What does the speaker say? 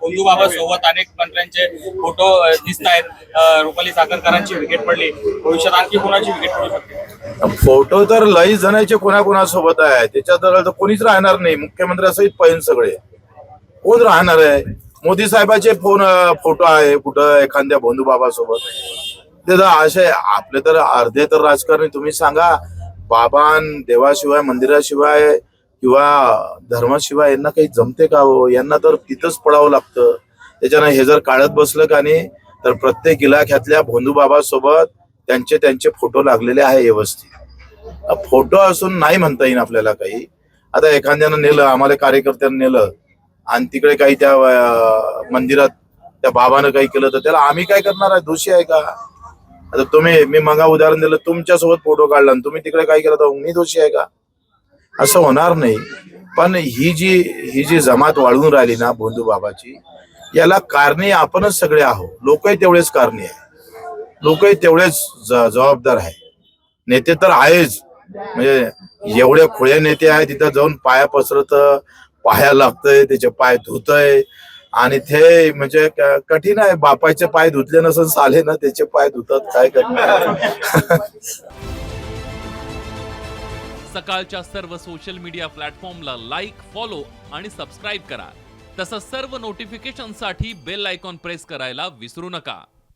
गोंदू बाबा सोबत अनेक मंत्र्यांचे फोटो दिसत आहेत। रुपाली चाकणकरांची विकेट पडली, भविष्यात आणखी कोणाची विकेट पडू शकते? फोटो तर लई जणांचे कोणाकोणासोबत आहे, त्याच्यात तर कोणीच राहणार नाही, मुख्यमंत्र्यासहित पाहिजे सगळे कोण राहणार आहे? मोदी साहेबांचे फोटो आहे कुठं एखाद्या बंधुबाबा सोबत, ते तर असे आपले तर अर्धे तर राजकारणी तुम्ही सांगा, बाबान देवाशिवाय मंदिराशिवाय किंवा धर्माशिवाय यांना काही जमते का हो? यांना तर तिथंच पडावं लागतं. त्याच्यानं हे जर काढत बसलं का नाही तर प्रत्येक इलाख्यातल्या बंधुबाबा सोबत त्यांचे फोटो लागलेले आहे व्यवस्थित। फोटो असून नाही म्हणता येईल आपल्याला काही। आता एखाद्यानं नेलं, आम्हाला कार्यकर्त्यांना नेलं आणि तिकडे काही त्या मंदिरात त्या बाबानं काही केलं तर त्याला आम्ही काय करणार आहे? दोषी आहे का? आता मी मगा उदाहरण दिलं, तुमच्यासोबत फोटो काढला आणि तुम्ही तिकडे काय केलं तर मी दोषी आहे का? असं होणार नाही। पण ही जी जमात वाढून राहिली ना बंधू बाबाची, याला कारणे आपणच सगळे आहोत। लोकही तेवढेच कारणे आहे, लोकही तेवढेच जबाबदार आहे। नेते तर आहेच, म्हणजे एवढे खुळे नेते आहे, तिथं जाऊन पाया पसरत, पाया लागतंय, त्याचे पाय धुतय आणि ते म्हणजे कठीण आहे। बापाचे पाय धुतले नसून साले ना त्याचे पाय धुतात, काय करणार? सकाळच्या सर्व सोशल मीडिया प्लॅटफॉर्मला लाईक, फॉलो आणि सबस्क्राईब करा। तसंच सर्व नोटिफिकेशनसाठी बेल आयकॉन प्रेस करायला विसरू नका।